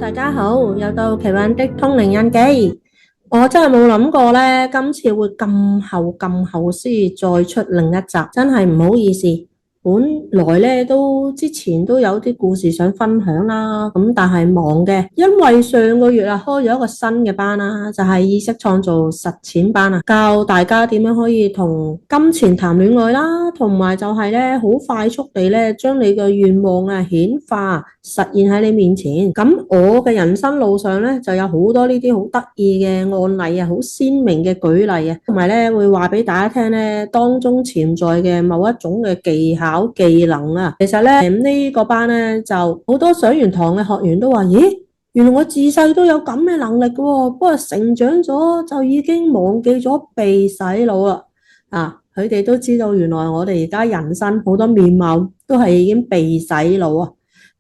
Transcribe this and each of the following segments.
大家好，又到奇幻的通靈印記。我真係冇諗過呢，今次會咁後先再出另一集，真係唔好意思。本來呢都之前都有啲故事想分享啦，咁但係忙嘅，因為上個月開咗一個新嘅班啦，就係意識創造實踐班啊，教大家點樣可以同金錢談戀愛啦，同埋就係呢好快速地呢將你嘅願望顯化實現喺你面前。咁我嘅人生路上呢就有好多呢啲好得意嘅案例啊，好鮮明嘅舉例啊，同埋呢會話俾大家聽呢當中潛在嘅某一種嘅技巧技能啊。其實咧呢個班咧就好多上完堂嘅學員都話，咦，原來我自細都有咁嘅能力嘅喎，不過成長咗就已經忘記咗被洗腦啦。佢哋都知道原來我哋而家人生好多面貌都係已經被洗腦啊。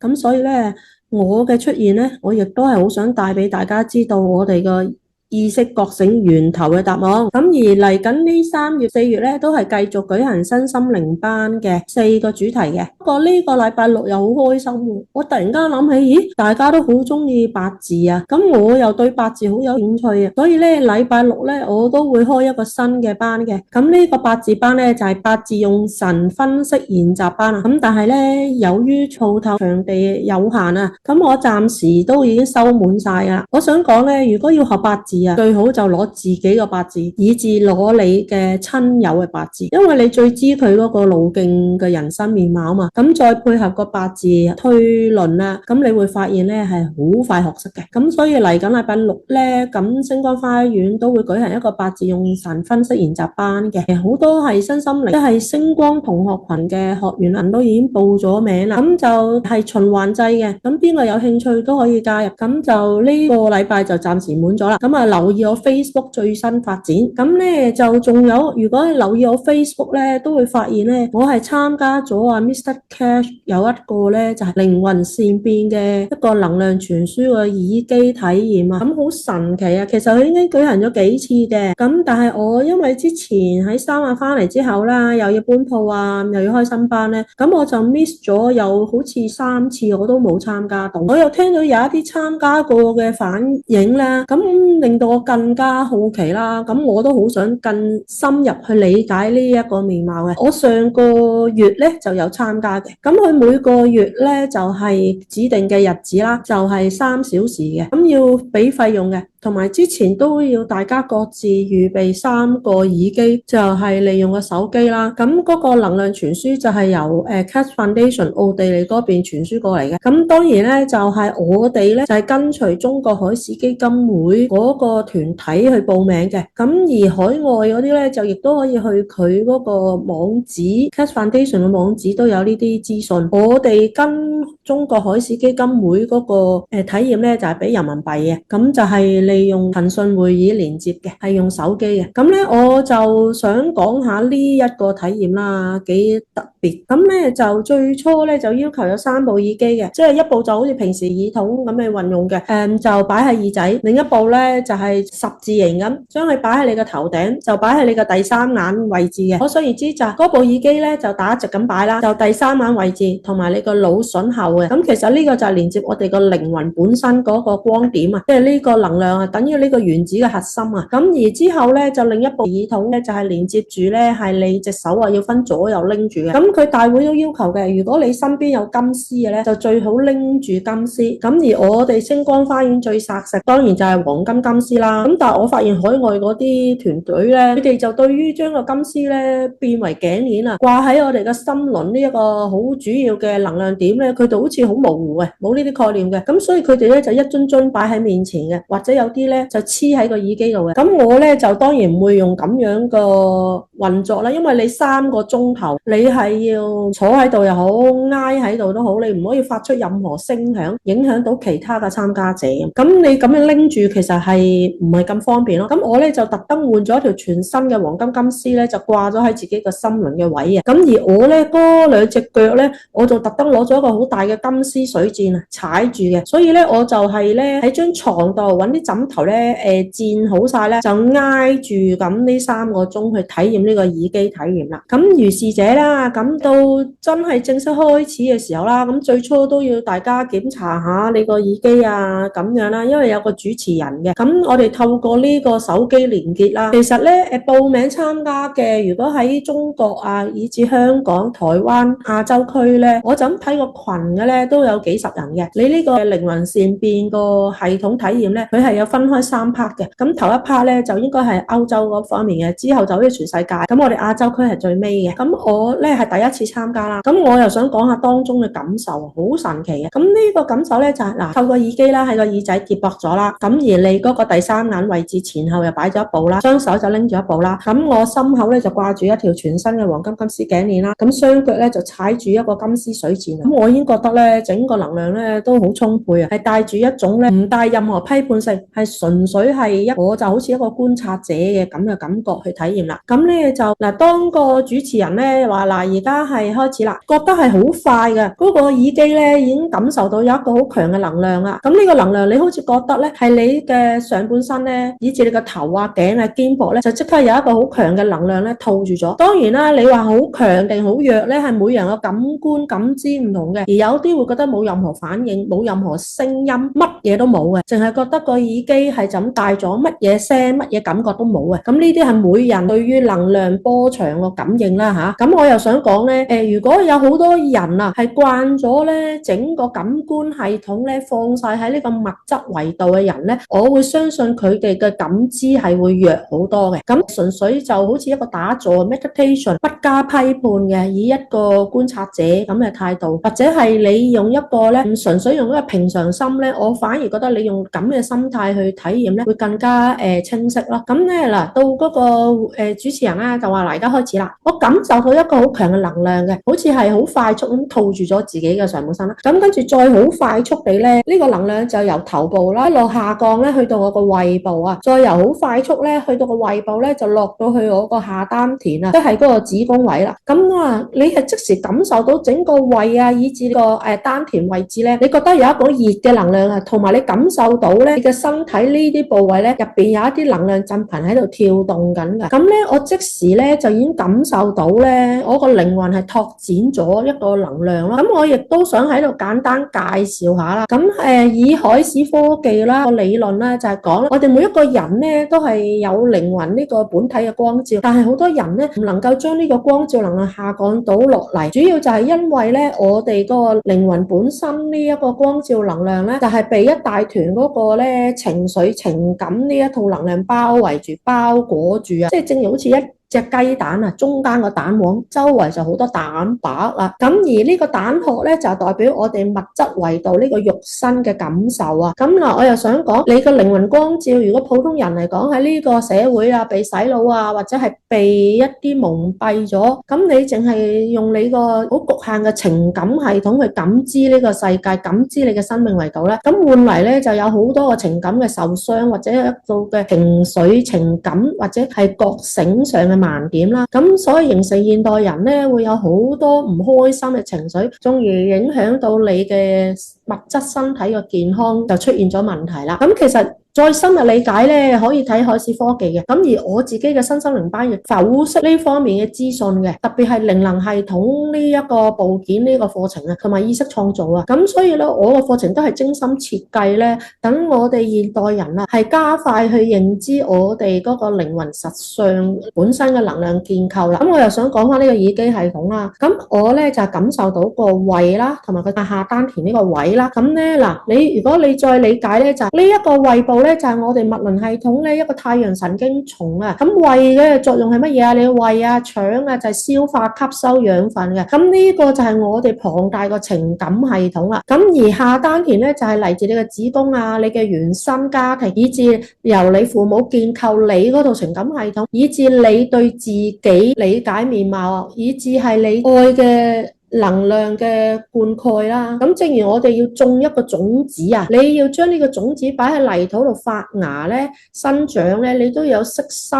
咁所以咧我嘅出現咧，我亦都係好想帶俾大家知道我哋嘅意識覺醒源頭嘅答案。咁而嚟緊呢3月4月咧都係繼續舉行身心靈班嘅4個主題嘅。不過呢個禮拜6又好開心喎，我突然間諗起，咦，大家都好中意八字啊，咁我又對八字好有興趣啊，所以咧禮拜6咧我都會開一個新嘅班嘅。咁呢個八字班咧就係八字用神分析研習班啊。咁但係咧由於鋪頭場地有限啊，咁我暫時都已經收滿晒啦。我想講咧，如果要學八字最好就攞自己個八字，以至攞你嘅親友嘅八字，因為你最知佢嗰個路徑嘅人生面貌嘛。咁再配合個八字推論啦，咁你會發現咧係好快學識嘅。咁所以嚟緊禮拜6咧，咁星光花園都會舉行一個八字用神分析研習班嘅，好多係身心靈，即係星光同學群嘅學員人都已經報咗名啦。咁就係循環制嘅，咁邊個有興趣都可以加入。咁就呢個禮拜就暫時滿咗啦。咁留意我 Facebook 最新發展。咁咧就仲有，如果你留意我 Facebook 咧，都會發現咧，我係參加咗Mr. Cash 有一個咧就係靈魂善變嘅一個能量傳輸嘅耳機體驗啊。咁好神奇啊！其實佢已經舉行咗幾次嘅。咁但係我因為之前喺三亞翻嚟之後啦，又要搬鋪啊，又要開新班咧，咁我就 miss 咗有好似3次我都冇參加到。我又聽到有一啲參加過嘅反應啦，咁令到我更加好奇啦，咁我都好想更深入去理解呢一個面貌嘅。我上個月咧就有參加嘅，咁佢每個月咧就係指定嘅日子啦，就係3小時嘅，咁要俾費用嘅，同埋之前都要大家各自預備3個耳機，就係利用個手機啦。咁嗰個能量傳輸就係由Cash Foundation 奧地利嗰邊傳輸過嚟嘅。咁當然咧就係我哋咧就係跟隨中國海事基金會嗰個團體去報名嘅。咁而海外嗰啲咧就亦都可以去佢嗰個網址 Cash Foundation 嘅網址都有呢啲資訊。我哋跟中國海事基金會嗰個體驗咧就係俾人民幣嘅，咁就係利用騰訊會議連接嘅，係用手機嘅。咁咧我就想講下呢一個體驗啦，幾特別。咁咧就最初咧就要求有3部耳機嘅，即係一部就好似平時耳筒咁嘅運用嘅，就擺喺耳仔；另一部咧就係十字形咁，將佢擺喺你個頭頂，就擺喺你個第3眼位置嘅。可想而知就嗰部耳機咧就打直咁擺啦，就第3眼位置同埋你個腦筍後嘅。咁其實呢個就係連接我哋個靈魂本身嗰個光點啊，即係呢個能量啊，等於呢個原子嘅核心啊。咁而之後咧就另一部耳筒咧就係連接住咧係你隻手啊要分左右拎住嘅。咁佢大會都要求嘅，如果你身邊有金絲嘅咧，就最好拎住金絲。咁而我哋星光花園最殺食當然就係黃金金絲啦。咁但係我發現海外嗰啲團隊咧，佢哋就對於將個金絲咧變為頸鏈啊，掛喺我哋嘅心輪呢一個好主要嘅能量點咧，佢哋好似好模糊嘅，冇呢啲概念嘅。咁所以佢哋咧就一樽樽擺喺面前嘅，或者有啲咧就黐喺個耳機度嘅。咁我咧就當然唔會用咁樣個運作啦，因為你3個鐘頭你係要坐喺度又好，挨喺度都好，你唔可以發出任何聲響，影響到其他嘅參加者。咁你咁樣拎住其實係唔係咁方便咯。咁我咧就特登換咗一條全新嘅黃金金絲咧，就掛咗喺自己個心輪嘅位啊。咁而我咧嗰2隻腳咧，我就特登攞咗一個好大嘅金絲水箭啊踩住嘅。所以咧我就係咧喺張床度揾啲枕枕頭咧墊好晒咧，就挨住咁呢3個鐘去體驗呢個耳機體驗啦。咁如是者啦，咁到真係正式開始嘅時候啦，咁最初都要大家檢查下你個耳機啊咁樣啦，因為有個主持人嘅。咁我哋透過呢個手機連結啦，其實咧報名參加嘅，如果喺中國啊，以至香港、台灣、亞洲區咧，我就咁睇個群嘅咧都有幾十人嘅。你呢個靈魂善變個系統體驗咧，佢係有分開3 part 嘅。咁頭一 part 咧就應該係歐洲嗰方面嘅，之後就好似全世界。咁我哋亞洲區係最尾嘅。咁我咧係第一次參加啦。咁我又想講下當中嘅感受，好神奇嘅。咁呢個感受咧就係嗱，透過耳機啦，喺個耳仔接駁咗啦。咁而你嗰個第3眼位置前後又擺咗一部啦，雙手就拎住一部啦。咁我心口咧就掛住一條全新嘅黃金絲頸鏈啦。咁雙腳咧就踩住一個金絲水箭。咁我已經覺得咧整個能量咧都好充沛啊，係帶住一種咧唔帶任何批判性，係純粹係我就好似一個觀察者嘅咁嘅感覺去體驗啦。咁咧就嗱，當個主持人咧話嗱，而家係開始啦，覺得係好快嘅，嗰個耳機咧已經感受到有一個好強嘅能量啦。咁呢個能量你好似覺得咧係你嘅上半身咧，以至你個頭啊、頸啊、肩膊咧就即刻有一個好強嘅能量咧套住咗。當然啦，你話好強定好弱咧，係每人嘅感官感知唔同嘅，而有啲會覺得冇任何反應，冇任何聲音，乜嘢都冇嘅，淨係覺得個耳機係就咁戴咗，乜嘢聲、乜嘢感覺都冇嘅。咁呢啲係每人對於能量波長個感應啦吓。咁我又想講咧，如果有好多人啊係慣咗咧整個感官系統咧放晒喺呢個物質維度嘅人咧，我會相信佢哋嘅感知係會弱好多嘅。咁純粹就好似一個打坐 meditation， 不加批判嘅，以一個觀察者咁嘅態度，或者係你用一個咧純粹用一個平常心咧，我反而覺得你用咁嘅心態去體驗咧會更加清晰咯。咁咧嗱，到嗰個主持人咧就話嗱，而家開始啦，我感受到一個好強嘅能量嘅，好似係好快速咁套住咗自己嘅上半身啦。咁跟住再好快速地咧，呢個能量就由頭部啦一路下降咧，去到我個胃部啊，再由好快速咧去到個胃部咧，就落到去我個下丹田啊，即係嗰個子宮位啦。咁啊，你係即時感受到整個胃啊，以至個丹田位置咧，你覺得有一個熱嘅能量啊，同埋你感受到咧，你嘅身體呢啲部位咧入邊有一啲能量振頻喺度跳動緊㗎。咁咧，我即時咧就已經感受到咧，我個靈魂係拓展咗一個能量咯。咁我亦都想喺度簡單介紹下啦。咁以海史科技啦個理論咧就係講，我哋每一個人咧都係有靈魂呢個本體嘅光照，但係好多人咧唔能夠將呢個光照能量下降到落嚟，主要就係因為咧我哋個靈魂本身呢一個光照能量咧，就係被一大團嗰個咧情緒情感呢一套能量包圍住、包裹住啊，即係正如好似一隻雞蛋啊，中間個蛋黃周圍就好多蛋白啦。咁而呢個蛋殼咧就代表我哋物質維度呢個肉身嘅感受啊。咁嗱，我又想講你個靈魂光照，如果普通人嚟講喺呢個社會啊被洗腦啊，或者係被一啲蒙蔽咗，咁你淨係用你個好局限嘅情感系統去感知呢個世界，感知你嘅生命維度咧，咁換嚟咧就有好多個情感嘅受傷，或者一個嘅情緒情感，或者係覺醒上嘅盲點啦。咁所以形成現代人咧會有好多唔開心嘅情緒，從而影響到你嘅物質身體嘅健康，就出現咗問題啦。咁其實再深入理解咧，可以睇海史科技嘅。咁而我自己嘅身心靈班亦剖析呢方面嘅資訊嘅，特別係靈能系統呢一個部件呢個課程啊，同埋意識創造啊。咁所以咧，我個課程都係精心設計咧，等我哋現代人啊，係加快去認知我哋嗰個靈魂實相本身嘅能量建構啦。咁我又想講翻呢個耳機系統啦。咁我咧就感受到個胃啦，同埋個下丹田呢個位啦。咁咧嗱，如果你再理解咧，就呢一個胃部咧就係我哋脈輪系統咧一個太陽神經叢啊。咁胃嘅作用係乜嘢啊？你胃啊、腸啊就係消化吸收養分嘅。咁呢個就係我哋龐大個情感系統啦。咁而下丹田咧就係嚟自你嘅子宮啊、你嘅原生家庭，以至由你父母建構你嗰套情感系統，以至你對自己理解面貌，以至係你愛嘅能量嘅灌溉啦。咁正如我哋要種一個種子啊，你要將呢個種子擺喺泥土度發芽咧、生長咧，你都有悉心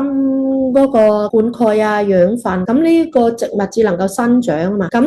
嗰個灌溉啊、養分，咁呢個植物至能夠生長啊嘛。咁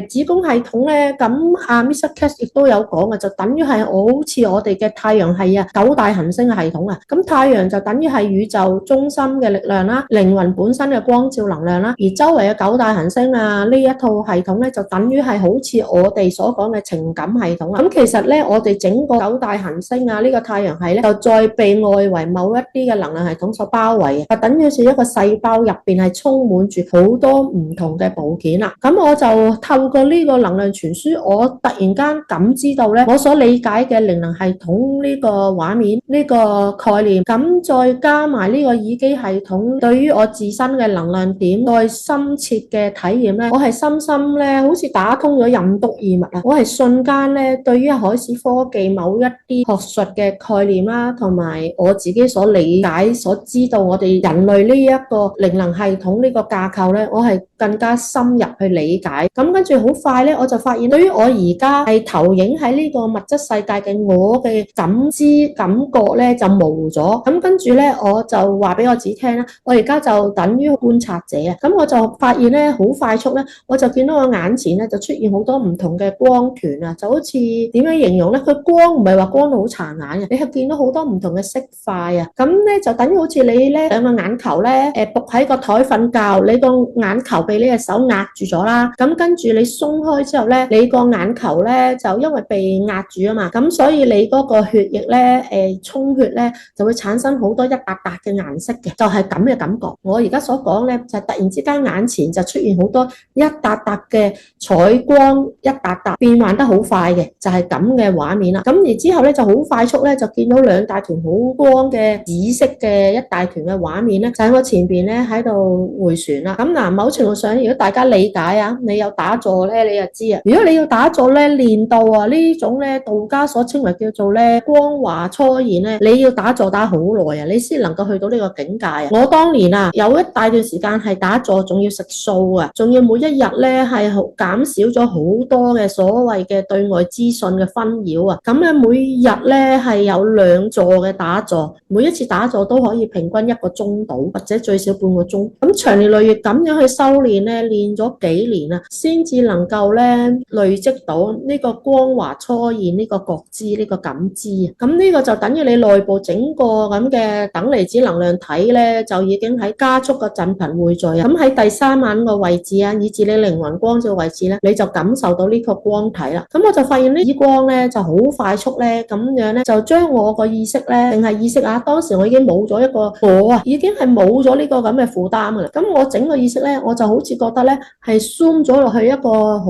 子宮系統咧，咁阿 Mr. Cass 亦都有講嘅，就等於係好似我哋嘅太陽系啊、九大行星嘅系統啊。咁太陽就等於係宇宙中心嘅力量啦、靈魂本身嘅光照能量啦，而周圍嘅九大行星啊呢一套系統咧，就等於係好似我哋所講嘅情感系統啊。咁其實咧，我哋整個九大行星啊呢個太陽系咧，就再被外圍某一啲嘅能量系統所包圍，就等於是一個細胞入邊係充滿住好多唔同嘅部件啦。咁我就透過呢個能量傳輸，我突然間感知到咧，我所理解嘅靈能系統呢個畫面呢個概念，咁再加埋呢個耳機系統對於我自身嘅能量點再深切嘅體驗咧，我係深深咧好似打通咗任督二脈啊！我係瞬間咧對於海事科技某一啲學術嘅概念啦，同埋我自己所理解所知道我哋人類呢一個靈能系統呢個架構咧，我係更加深入去理解。咁跟住好快咧，我就發現對於我而家係投影喺呢個物質世界嘅我嘅感知感覺咧就冇咗。咁跟住咧，我就話俾我自己聽啦，我而家就等於觀察者啊。咁我就發現咧，好快速咧，我就見到我眼前咧就出現好多唔同嘅光團啊，就好似點樣形容咧？佢光唔係話光到好殘眼嘅，你係見到好多唔同嘅色塊啊。咁咧就等於好似你咧兩個眼球咧伏喺個台瞓覺，你個眼球被你嘅手壓住咗啦。咁跟住你鬆開之後咧，你個眼球咧就因為被壓住啊嘛，咁所以你嗰個血液咧充血咧就會產生好多一笪笪嘅顏色嘅，就係咁嘅感覺。我而家所講咧就係突然之間眼前就出現好多一笪笪嘅彩光，一笪笪變幻得好快嘅，就係咁嘅畫面啦。咁而之後咧就好快速咧就見到兩大團好光嘅紫色嘅一大團嘅畫面咧，就喺我前邊咧喺度迴旋啦。咁嗱，某程度上如果大家理解啊，你有打坐咧，你就知啊。如果你要打坐咧練到啊呢種咧道家所稱為叫做咧光華初現咧，你要打坐打好耐啊，你先能夠去到呢個境界啊。我當年啊有一大段時間係打坐，仲要食素啊，仲要每一日咧係減少咗好多嘅所謂嘅對外資訊嘅紛擾啊。咁咧每日咧係有2座嘅打坐，每一次打坐都可以平均1個鐘到，或者最少半個鐘。咁長年累月咁樣去修煉咧，練咗幾年啊，先至能夠咧累積到呢個光華初現呢個覺知呢個感知啊。咁呢個就等於你內部整個咁嘅等離子能量體咧，就已經喺加速個振頻匯聚啊。咁喺第三眼個位置啊，以至你靈魂光照位置咧，你就感受到呢個光體啦。咁我就發現呢啲光咧就好快速咧，咁樣咧就將我個意識咧，定係意識啊，當時我已經冇咗一個我啊，已經係冇咗呢個咁嘅負擔噶啦。咁我整個意識咧，我就好似覺得咧係 zoom 咗落去一個好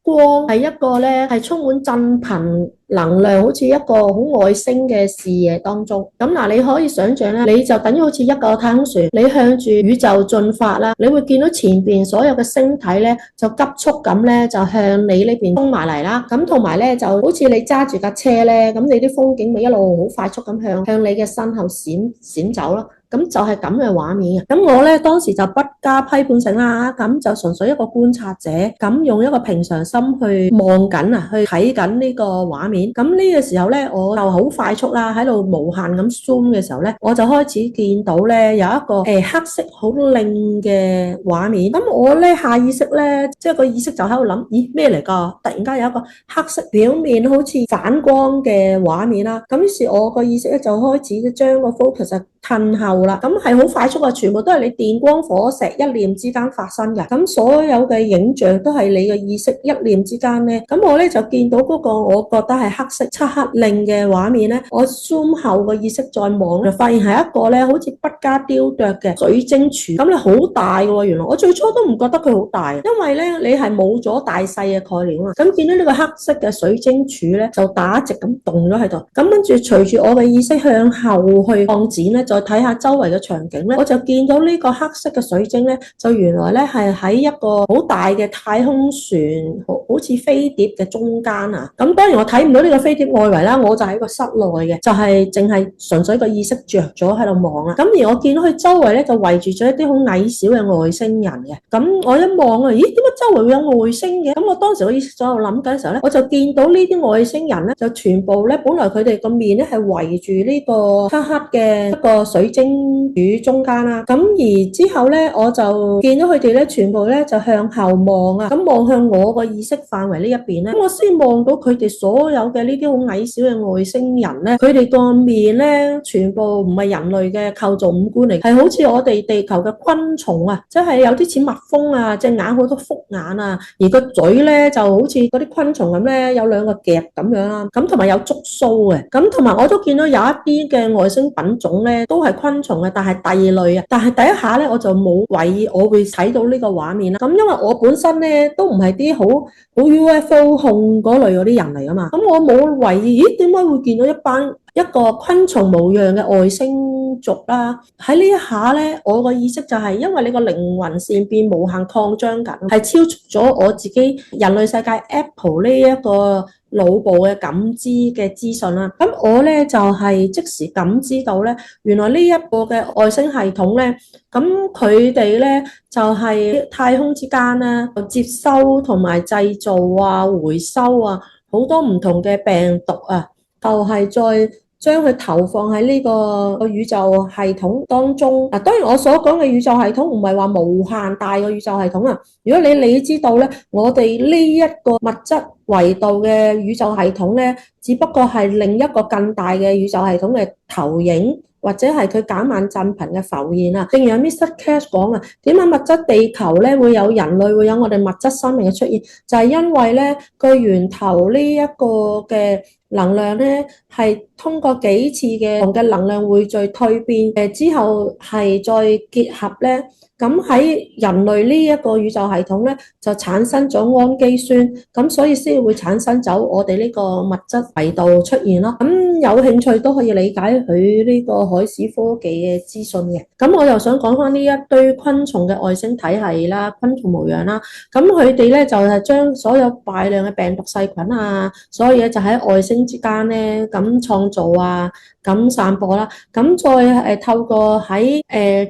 光，係一個咧係充滿振頻能量，好似一個好外星嘅視野當中。咁嗱，你可以想象咧，你就等於好似一個太空船，你向住宇宙進發啦，你會見到前邊所有嘅星體咧就急速咁咧就向你呢邊衝埋嚟啦。咁同埋咧就好似你揸住架車咧，咁你啲風景咪一路好快速咁向你嘅身後閃走咯。咁就係咁嘅畫面嘅。咁我咧當時就不加批判性啦，咁就純粹一個觀察者，咁用一個平常心去望緊啊，去睇緊呢個畫面。咁呢個時候咧，我就好快速啦，喺度無限咁 zoom 嘅時候咧，我就開始見到咧有一個黑色好靚嘅畫面。咁我咧下意識咧，即係個意識就喺度諗，咦咩嚟㗎？突然間有一個黑色表面好似反光嘅畫面啦。咁於是我個意識咧就開始將個 focus 褪後啦，咁係好快速啊！全部都係你電光火石一念之間發生嘅，咁所有嘅影像都係你嘅意識一念之間咧。咁我咧就見到嗰個我覺得係黑色漆黑令嘅畫面咧，我 zoom 後個意識再望，就發現係一個咧好似不加雕琢嘅水晶柱，咁你好大嘅喎。原來我最初都唔覺得佢好大，因為咧你係冇咗大細嘅概念啊。咁見到呢個黑色嘅水晶柱咧，就打直咁動咗喺度。咁跟住隨住我嘅意識向後去擴展咧，再睇下周圍嘅場景咧，我就見到呢個黑色嘅水晶咧，就原來咧係喺一個好大嘅太空船，好似飛碟嘅中間啊。咁當然我睇唔到呢個飛碟外圍啦，我就喺個室內嘅，就係淨係純粹個意識着咗喺度望啦。咁而我見到佢周圍咧就圍住咗一啲好矮小嘅外星人嘅。咁我一望啊，咦，點解周圍會有外星嘅？咁我當時我意識咗喺度諗緊嘅時候咧，我就見到呢啲外星人咧，就全部咧本來佢哋個面咧係圍住呢個黑黑嘅一個水晶柱中間啦。咁而之後咧，我就見到佢哋咧全部咧就向後望啊，咁望向我個意識範圍呢一邊咧，咁我先望到佢哋所有嘅呢啲好矮小嘅外星人咧，佢哋個面咧全部唔係人類嘅構造五官嚟，係好似我哋地球嘅昆蟲啊，即係有啲似蜜蜂啊，隻眼好多複眼啊，而個嘴咧就好似嗰啲昆蟲咁咧，有兩個夾咁樣啦，咁同埋有觸鬚嘅，咁同埋我都見到有一啲嘅外星品種咧都係昆蟲嘅，但係第二類啊，但係第一下咧我就冇懷疑我會睇到呢個畫面啦，咁因為我本身咧都唔係啲好 UFO 控嗰類嗰啲人嚟噶嘛，咁我冇懷疑，咦，點解會見到一個昆蟲模樣嘅外星族啦？喺呢一下咧，我個意識就係因為你個靈魂善變無限擴張緊，係超出咗我自己人類世界 Apple 呢一個腦部嘅感知嘅資訊啦。咁我咧就係即時感知到咧，原來呢一個嘅外星系統咧，咁佢哋咧就係太空之間咧接收同埋製造啊、回收啊好多唔同嘅病毒啊。就係再將佢投放喺呢個宇宙系統當中。嗱，當然我所講嘅宇宙系統唔係話無限大嘅宇宙系統啊。如果你知道咧，我哋呢一個物質維度嘅宇宙系統咧，只不過係另一個更大嘅宇宙系統嘅投影，或者係佢減慢振頻嘅浮現啊。正如 Mr. Cash 講啊，點解物質地球咧會有人類，會有我哋物質生命嘅出現，就係因為咧個源頭呢一個嘅能量咧係通過幾次嘅同嘅能量匯聚蛻變之後係再結合咧，咁喺人類呢一個宇宙系統咧就產生咗氨基酸，咁所以先會產生走我哋呢個物質維度出現咯。咁有興趣都可以理解佢呢個海史科技嘅資訊嘅。咁我又想講翻呢一堆昆蟲嘅外星體系啦，昆蟲模樣啦，咁佢哋咧就係將所有大量嘅病毒細菌啊，所有嘢就喺外星之間咧咁創造啊，咁散播啦，咁再透過喺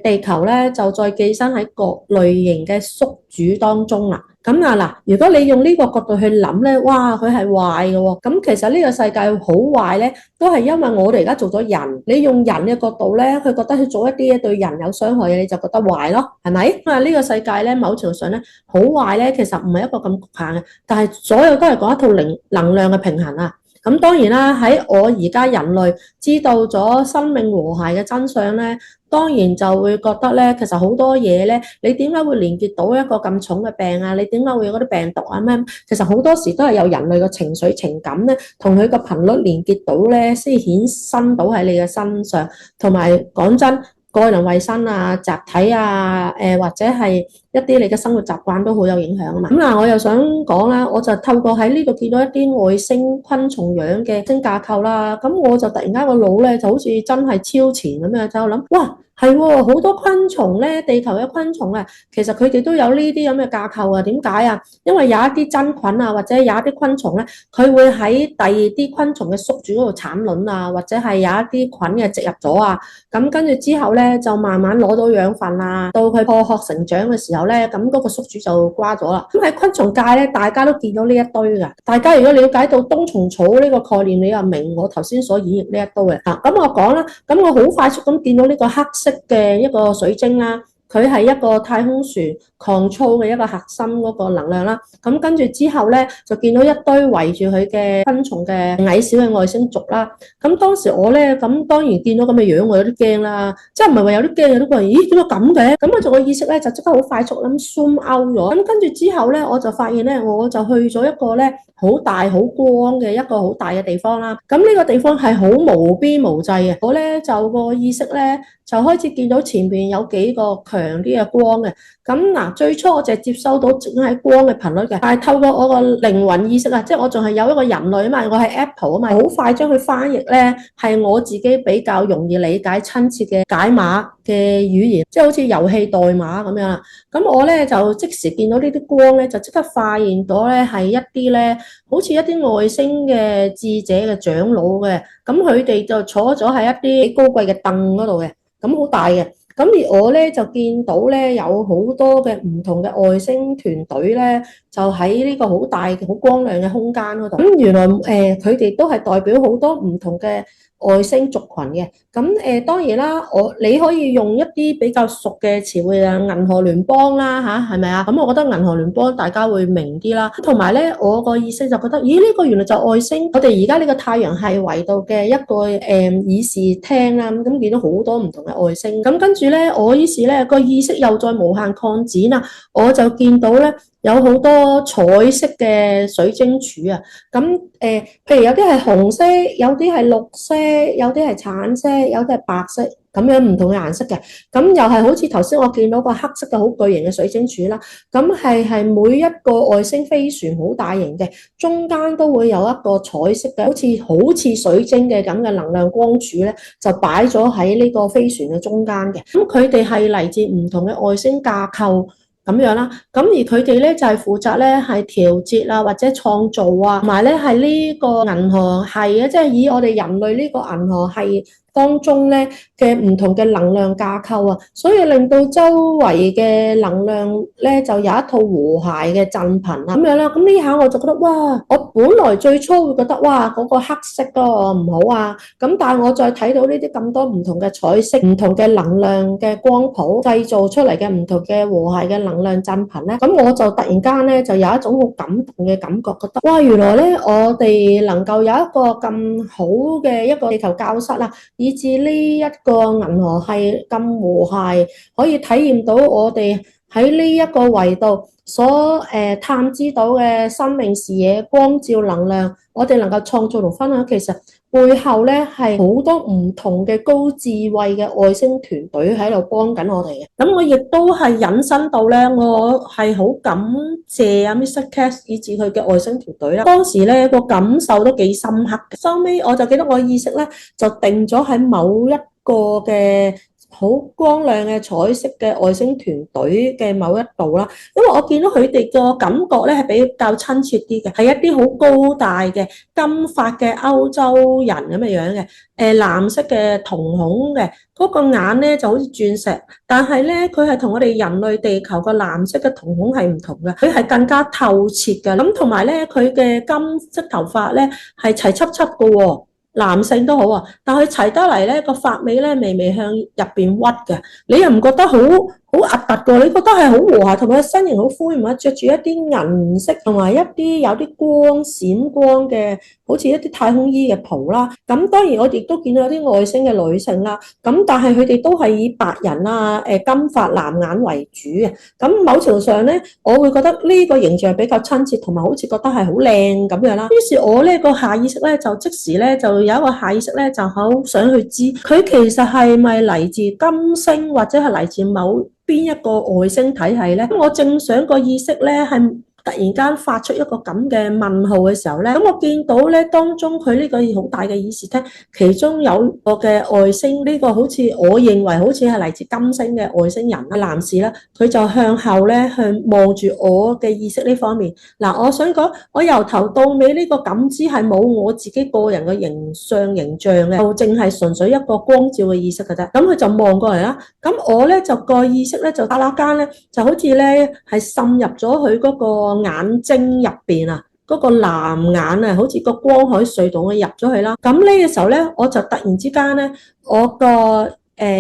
地球咧就再寄生喺各類型嘅宿主當中啦。咁啊嗱，如果你用呢個角度去諗咧，哇，佢係壞嘅喎。咁其實呢個世界好壞咧，都係因為我哋而家做咗人。你用人嘅角度咧，佢覺得佢做一啲嘢對人有傷害嘅，你就覺得壞咯，係咪？因為呢個世界咧，某程度上咧，好壞咧，其實唔係一個咁局限嘅，但係所有都係講一套能量嘅平衡啊。咁當然啦，喺我而家人類知道咗生命和諧嘅真相咧，當然就會覺得咧，其實好多嘢咧，你點解會連結到一個咁重嘅病啊？你點解會有嗰啲病毒啊咩？其實好多時都係有人類嘅情緒情感咧，同佢個頻率連結到咧，先衍生到喺你嘅身上。同埋講真，個人衛生啊、集體啊、或者係一啲你嘅生活習慣都好有影響啊嘛。咁嗱，我又想講啦，我就透過喺呢度見到一啲外星昆蟲樣嘅星架構啦，咁我就突然間個腦咧就好似真係超前咁樣，就諗哇！係喎，好多昆蟲咧，地球嘅昆蟲啊，其實佢哋都有呢啲咁嘅架構啊。點解啊？因為有一啲真菌啊，或者有一啲昆蟲咧，佢會喺第二啲昆蟲嘅宿主嗰度產卵啊，或者係有一啲菌嘅植入咗啊。咁跟住之後咧，就慢慢攞到養分啊，到佢破殼成長嘅時候咧，咁嗰個宿主就瓜咗啦。咁喺昆蟲界咧，大家都見到呢一堆㗎。大家如果了解到冬蟲草呢個概念，你又明我頭先所演繹呢一堆嘅。咁我講啦，咁我好快速咁見到呢個黑色嘅一個水晶啦，佢係一個太空船狂躁嘅一個核心嗰個能量啦。咁跟住之後咧，就見到一堆圍住佢嘅昆蟲嘅矮小嘅外星族啦。咁當時我咧，咁當然見到咁嘅樣，我有啲驚啦，即係唔係話有啲驚，有啲個人咦點解咁嘅？咁我做個意識咧就即刻好快速咁 zoom out 咗。咁跟住之後咧，我就發現咧，我就去咗一個咧好大好光嘅一個好大嘅地方啦。咁呢個地方係好無邊無際嘅。我咧就個意識咧就開始見到前邊有幾個強啲嘅光嘅。咁嗱，最初我就係接收到淨係光嘅頻率嘅，但係透過我個靈魂意識啊，即係我仲係有一個人類啊嘛，我係 Apple 啊嘛，好快將佢翻譯咧係我自己比較容易理解親切嘅解碼嘅語言，即係好似遊戲代碼咁樣啦。咁我咧就即時見到呢啲光咧，就即刻發現到咧係一啲咧，好似一啲外星嘅智者嘅長老嘅，咁佢哋就坐咗喺一啲幾高貴嘅凳嗰度嘅，咁好大嘅。咁而我咧就見到咧有好多嘅唔同嘅外星團隊咧，就喺呢個好大好光亮嘅空間嗰度。咁原來佢哋都係代表好多唔同嘅外星族群嘅。咁當然啦，你可以用一啲比較熟嘅詞彙啊，銀河聯邦啦嚇，係咪啊？咁我覺得銀河聯邦大家會明啲啦。同埋咧，我個意識就覺得，咦，呢個原來就外星。我哋而家呢個太陽系圍度嘅一個議事廳啦，咁見到好多唔同嘅外星。咁跟住咧，我於是咧個意識又再無限擴展啦，我就見到咧有好多彩色嘅水晶柱啊。咁譬如有啲係紅色，有啲係綠色，有啲係橙色，有啲係白色，咁樣唔同嘅顏色嘅。咁又係好似頭先我見到個黑色嘅好巨型嘅水晶柱啦。咁係每一個外星飛船好大型嘅，中間都會有一個彩色嘅，好似水晶嘅咁嘅能量光柱咧，就擺咗喺呢個飛船嘅中間嘅。咁佢哋係嚟自唔同嘅外星架構。咁樣啦，咁而佢哋咧就係負責咧係調節啊，或者創造啊，同埋咧係呢個銀河系啊，即係以我哋人類呢個銀河系當中咧嘅唔同嘅能量架構啊，所以令到周圍嘅能量咧就有一套和諧嘅振頻啊，咁樣啦。咁呢下我就覺得哇，我本來最初會覺得哇嗰個黑色嗰個唔好啊，咁但係我再睇到呢啲咁多唔同嘅彩色、唔同嘅能量嘅光譜製造出嚟嘅唔同嘅和諧嘅能量振頻咧，咁我就突然間咧就有一種好感動嘅感覺，覺得哇，原來咧我哋能夠有一個咁好嘅一個地球教室啦，以至呢一個銀河系咁和諧，可以體驗到我哋喺呢一個維度所探知到嘅生命視野、光照能量，我哋能夠創造同分享，其實背後咧係好多唔同嘅高智慧嘅外星團隊喺度幫緊我哋嘅。咁我亦都係引申到咧，我係好感謝啊 Mr. Cass 以至佢嘅外星團隊啦。當時咧個感受都幾深刻嘅。收尾我就記得我意識咧就定咗喺某一個嘅好光亮嘅彩色嘅外星團隊嘅某一度啦，因為我見到佢哋個感覺咧係比較親切啲嘅，係一啲好高大嘅金髮嘅歐洲人咁嘅樣嘅，藍色嘅瞳孔嘅，嗰個眼咧就好似鑽石，但係咧佢係同我哋人類地球個藍色嘅瞳孔係唔同嘅，佢係更加透徹嘅，咁同埋咧佢嘅金色頭髮咧係齊輯輯嘅喎。男性都好啊，但佢齊得嚟咧個髮尾咧微微向入邊屈嘅，你又唔覺得好核突嘅？你覺得係好和諧，同埋身形好寬容啊，着住一啲銀色同埋一啲有啲光閃光嘅，好似一啲太空衣嘅袍啦。咁當然我哋都見到有啲外星嘅女性啦，咁但係佢哋都係以白人啊、金髮藍眼為主嘅。咁某程度上咧，我會覺得呢個形象比較親切，同埋好似覺得係好靚咁樣啦。於是我呢個下意識咧就即時咧就有一個下意識咧就好想去知佢其實係咪嚟自金星或者係嚟自某邊一個外星體系咧？咁我正想個意識咧係突然間發出一個咁嘅問號嘅時候咧，咁我見到咧當中佢呢個好大嘅議事廳，其中有個嘅外星呢個好似我認為好似係嚟自金星嘅外星人啊男士啦，佢就向後咧向望住我嘅意識呢方面。嗱，我想講我由頭到尾呢個感知係冇我自己個人嘅形象嘅，就淨係純粹一個光照嘅意識嘅啫。咁佢就望過嚟啦，咁我咧就個意識咧就剎那間咧就好似咧係滲入咗佢嗰個眼睛入邊啊，嗰個藍眼啊，好似個光海隧道我入咗去啦。咁呢個時候咧，我就突然之間咧，我個耳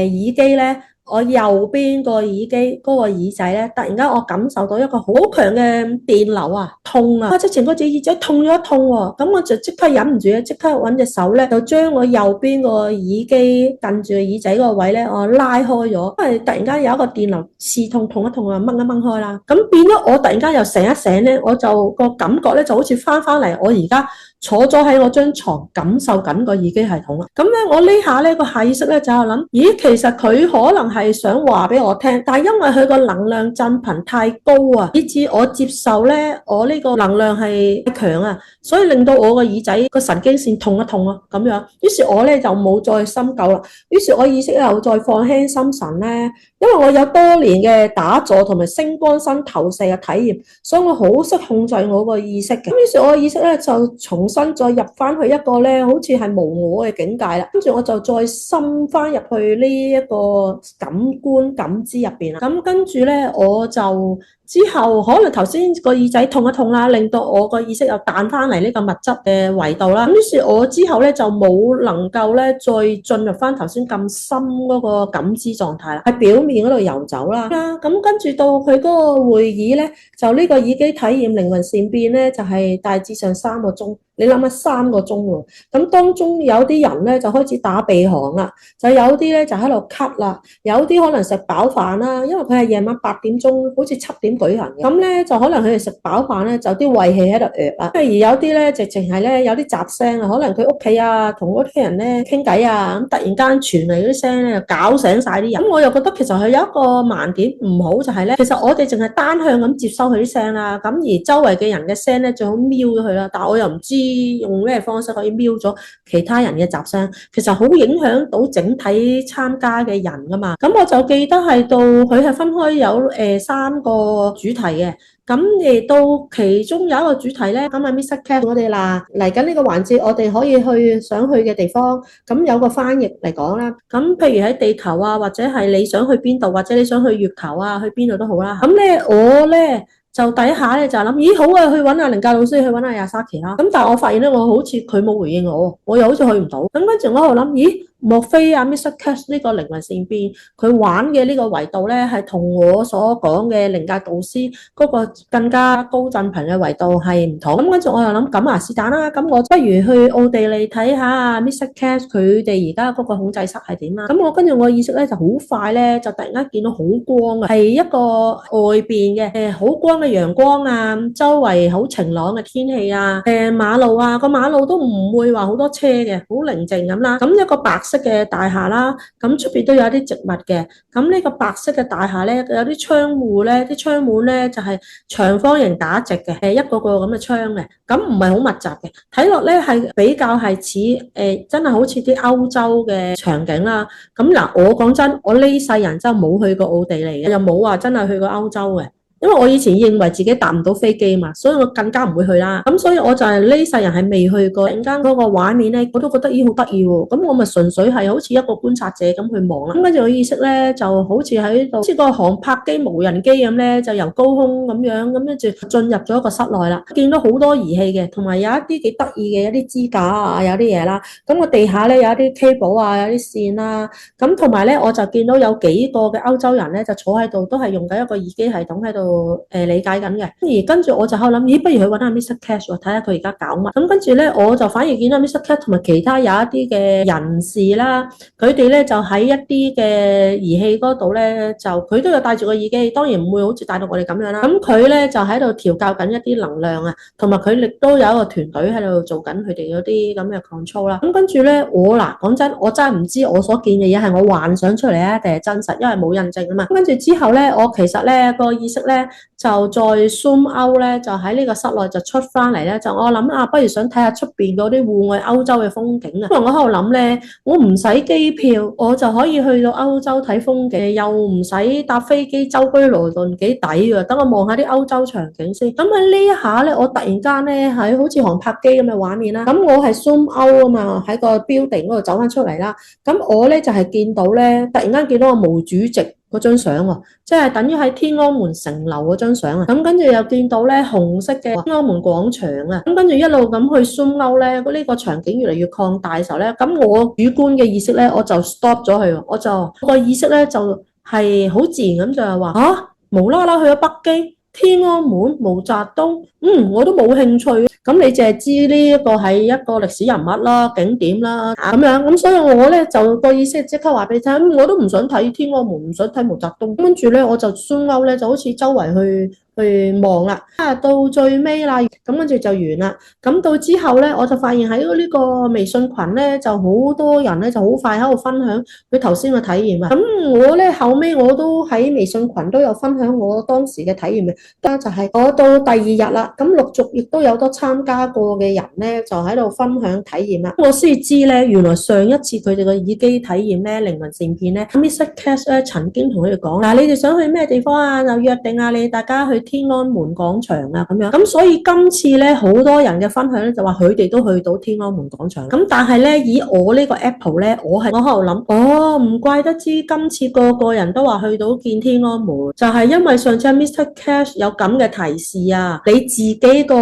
機咧，我右邊個耳機嗰個耳仔咧，突然間我感受到一個好強嘅電流啊，痛啊！之前嗰隻耳仔痛咗一痛喎，咁我就即刻忍唔住咧，即刻揾隻手咧，就將我右邊個耳機近住耳仔嗰個位咧，我拉開咗，因為突然間有一個電流刺痛，痛一痛啊，掹一掹開啦。咁變咗我突然間又醒一醒咧，我就個感覺咧就好似翻嚟我而家坐咗喺我張床感受緊個耳機系統啦。咁咧我呢下咧個下意識咧就係諗，咦，其實佢可能係想話俾我聽，但係因為佢個能量振頻太高啊，以致我接受咧我呢個能量係強啊，所以令到我個耳仔個神經線痛一痛咯咁樣。於是我咧就冇再深究啦，於是我意識又再放輕心神咧，因為我有多年嘅打坐同埋星光身投射嘅體驗，所以我好識控制我個意識嘅。咁於是我嘅意識咧就重新再入翻去一個咧好似係無我嘅境界啦，跟住我就再深翻入去呢一個感官感知入邊啦。咁跟住咧我就之後可能頭先個耳仔痛一痛啦，令到我個意識又彈翻嚟呢個物質嘅維度啦。咁於是我之後咧就冇能夠咧再進入翻頭先咁深嗰個感知狀態啦，喺表面嗰度遊走啦。咁跟住到佢嗰個會議咧，就呢個耳機體驗靈魂善變咧，就係大致上3個鐘。你諗下3個鐘喎，咁當中有啲人咧就開始打鼻鼾啦，就有啲咧就喺度咳啦，有啲可能食飽飯啦，因為佢係夜晚8點鐘，好似7點舉行嘅，咁咧就可能佢哋食飽飯咧就啲胃氣喺度啦，而有啲咧直情係咧有啲雜聲啊，可能佢屋企啊同屋企人咧傾偈啊，咁突然間傳嚟嗰啲聲咧，就搞醒晒啲人。咁我又覺得其實佢有一個盲點唔好就係咧，其實我哋淨係單向咁接收佢啲聲啦，咁而周圍嘅人嘅聲咧最好瞄咗佢啦，但係我又唔知用咩方式可以瞄咗其他人嘅雜聲，其實好影響到整體參加嘅人噶嘛。咁我就記得係到佢係分開有3個主題嘅，咁而到其中有一個主題咧，咁啊 Mr. Cat 我哋嗱嚟緊呢個環節，我哋可以去想去嘅地方，咁有個翻譯嚟講啦。咁譬如喺地球啊，或者係你想去邊度，或者你想去月球啊，去邊度都好啦。咁咧我咧就第一下咧就諗，咦好啊，去揾阿凌格老師，去揾阿亞沙奇啦。咁但係我發現咧，我好似佢冇回應我又好似去唔到。咁跟住我喺度諗，咦？莫非啊 Mr. Cash 呢個靈魂善變佢玩嘅呢個維度咧，係同我所講嘅靈界導師嗰個更加高振頻嘅維度係唔同？咁跟住我又諗，咁啊是但啦，咁我不如去奧地利睇下 Mr. Cash 佢哋而家嗰個控制室係點啦。咁我跟住我意識咧就好快咧，就突然間見到好光啊，係一個外邊嘅好光嘅陽光啊，周圍好晴朗嘅天氣啊，馬路啊，個馬路都唔會話好多車嘅，好寧靜咁啦。咁一個白色嘅大廈啦，咁出邊都有啲植物嘅。咁呢個白色嘅大廈咧，有啲窗戶咧，啲窗門咧就係長方形打直嘅，一個個咁嘅窗嘅，咁唔係好密集嘅，睇落咧係比較係似真係好似啲歐洲嘅場景啦。咁嗱，我講真，我呢世人真係冇去過奧地利嘅，又冇話真係去過歐洲嘅。因為我以前認為自己搭唔到飛機嘛，所以我更加唔會去啦。咁所以我就係呢世人係未去過。突然間嗰個畫面咧，我都覺得咦好得意喎。咁我咪純粹係好似一個觀察者咁去望啦。咁跟住我意識咧，就好似喺度，好似個航拍機、無人機咁咧，就由高空咁樣咁跟住進入咗一個室內啦。見到好多儀器嘅，同埋有一啲幾得意嘅一啲支架啊，有啲嘢啦。咁個地下咧有一啲 cable 啊，有啲線啦。咁同埋咧，我就見到有幾個嘅歐洲人咧，就坐喺度，都係用緊一個耳機系統喺度。理解緊嘅，而跟住我就喺度諗，咦，不如去揾下 Mr. Cash 睇下佢而家搞乜。咁跟住咧，我就反而見到 Mr. Cash 同埋其他有一啲嘅人士啦，佢哋咧就喺一啲嘅儀器嗰度咧，就佢都有戴住個耳機，當然唔會好似戴到我哋咁樣啦。咁佢咧就喺度調教緊一啲能量啊，同埋佢亦都有一個團隊喺度做緊佢哋嗰啲咁嘅 control 啦。咁跟住咧，我嗱講真，我真係唔知我所見嘅嘢係我幻想出嚟啊，定係真實，因為冇印證啊嘛。跟住之後咧，我其實咧個意識咧，就再 zoom out 咧，就喺呢個室內就出翻嚟咧，就我諗啊，不如想睇下出邊嗰啲戶外歐洲嘅風景啊。因為我喺度諗咧，我唔使機票，我就可以去到歐洲睇風景，又唔使搭飛機舟車勞頓，幾抵㗎。等我望下啲歐洲場景先。咁喺呢一下咧，我突然間咧喺好似航拍機咁嘅畫面啦。咁我係 zoom out 啊嘛，喺個 building 嗰度走翻出嚟啦。咁我咧就係見到咧，突然間見到個毛主席嗰張相喎，即係等於喺天安門城樓嗰張相啊。咁跟住又見到咧紅色嘅天安門廣場啊。咁跟住一路咁去 zoom out 咧，呢個場景越嚟越擴大嘅時候咧，咁我主觀嘅意識咧，我就 stop 咗佢，我就個意識咧就係好自然咁就係話啊，無啦啦去咗北京、天安門、毛澤東，我都冇興趣。咁你淨係知呢一個係一個歷史人物啦、景點啦咁樣，咁所以我咧就個意識即刻話俾你聽，我都唔想睇天安門，唔想睇毛澤東。跟住咧我就 zoom out 咧，就好似周圍去去望啦。到最尾啦，咁跟住就完啦。咁到之後咧，我就發現喺呢個微信群咧，就好多人咧就好快喺度分享佢頭先嘅體驗啊。咁我咧後尾我都喺微信群都有分享我當時嘅體驗嘅。就係我到第二日啦，咁陸續亦都有多參加過嘅人咧，就喺度分享體驗啦。我先知咧，原來上一次佢哋嘅耳機體驗咧，靈魂善變咧，Mr. Cash 咧曾經同佢哋講，嗱，你哋想去咩地方啊？就約定啊，你大家去天安門廣場啊，咁樣。咁所以今次咧，好多人嘅分享咧，就話佢哋都去到天安門廣場。咁但係咧，以我呢個 Apple 咧，我喺度諗，哦，唔怪得知今次個個人都話去到見天安門，就係因為上次 Mr. Cash 有咁嘅提示啊，你自己個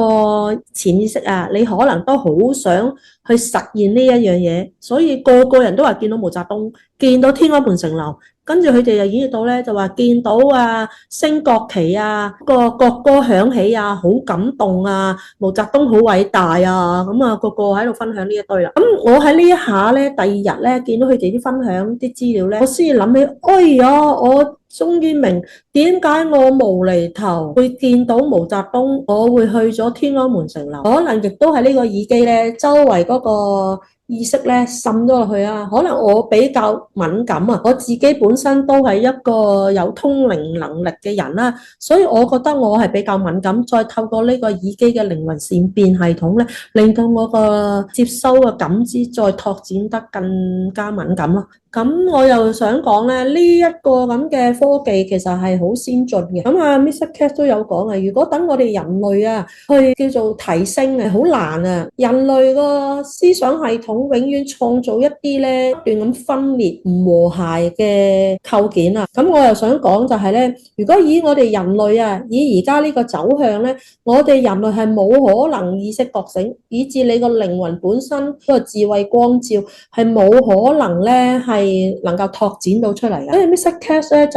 潛意識啊，你可能都好想去實現呢一樣嘢，所以個個人都話見到毛澤東，見到天安門城樓，跟住佢哋又演繹到咧，就話見到啊升國旗啊，個國歌響起啊，好感動啊，毛澤東好偉大啊，咁啊個個喺度分享呢一堆啦。咁我喺呢一下咧，第二日咧見到佢哋啲分享啲資料咧，我先諗起，哎呀，我終於明點解我無厘頭會見到毛澤東，我會去咗天安門城樓，可能亦都係呢個耳機咧，周圍嗰個意識咧滲咗落去啊。可能我比較敏感啊，我自己本身都係一個有通靈能力嘅人啦，所以我覺得我係比較敏感。再透過呢個耳機嘅靈魂善變系統咧，令到我個接收嘅感知再拓展得更加敏感咯。咁我又想講咧，呢一個咁嘅科技其實係好先進嘅。咁啊，Mr. Cat 都有講啊，如果等我哋人類啊去叫做提升啊，好難啊。人類個思想系統永遠創造一啲咧不斷咁分裂唔和諧嘅構件啊。咁我又想講就係咧，如果以我哋人類啊，以而家呢個走向咧，我哋人類係冇可能意識覺醒，以至你個靈魂本身嗰個智慧光照係冇可能咧係能夠拓展到出嚟嘅。所以 Mr. Cash 咧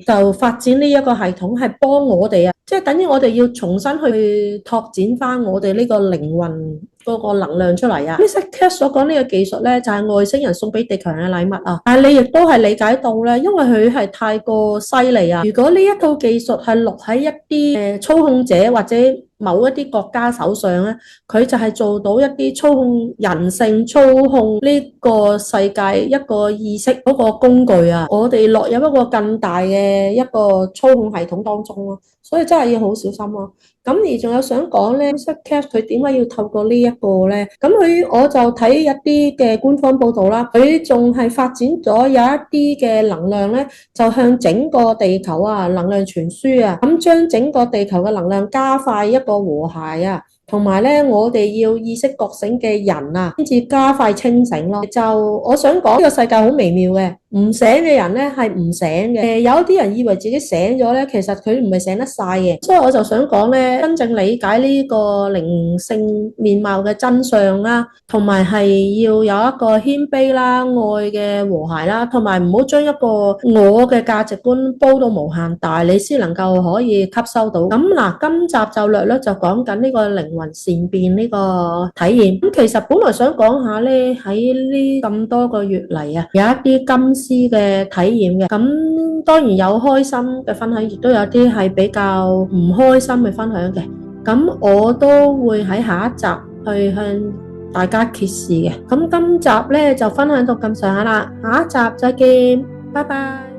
就發展呢一個系統係幫我哋啊，即係等於我哋要重新去拓展翻我哋呢個靈魂嗰個能量出嚟啊。Mr. Cash 所講呢個技術咧就係外星人送俾地球人嘅禮物啊，但係你亦都係理解到咧，因為佢係太過犀利啊。如果呢一套技術係落喺一啲操控者或者某一啲國家手上咧，佢就係做到一啲操控人性、操控呢個世界一個意識嗰個工具啊。我哋落入一個更大嘅一個操控系統當中咯，所以真係要好小心咯。咁而仲有想講咧，Mr. Cat 佢點解要透過呢一個咧？咁我就睇一啲嘅官方報道啦，佢仲係發展咗有一啲嘅能量咧，就向整個地球啊能量傳輸啊，咁將整個地球嘅能量加快一個和諧啊。同埋咧，我哋要意識覺醒嘅人啊，先至加快清醒咯。就我想講，呢個世界好微妙嘅，唔醒嘅人咧係唔醒嘅。有啲人以為自己醒咗咧，其實佢唔係醒得晒嘅。所以我就想講咧，真正理解呢個靈性面貌嘅真相啦，同埋係要有一個謙卑啦、愛嘅和諧啦，同埋唔好將一個我嘅價值觀煲到無限大，你先能夠可以吸收到。咁嗱，今集就略略就講緊呢個靈魂善變呢個體驗。咁其實本來想講下咧，喺呢咁多個月嚟啊，有一啲金絲嘅體驗嘅。咁當然有開心嘅分享，亦都有啲係比較唔開心嘅分享嘅。咁我都會喺下一集去向大家揭示嘅。咁今集咧就分享到咁上下啦，下一集再見，拜拜。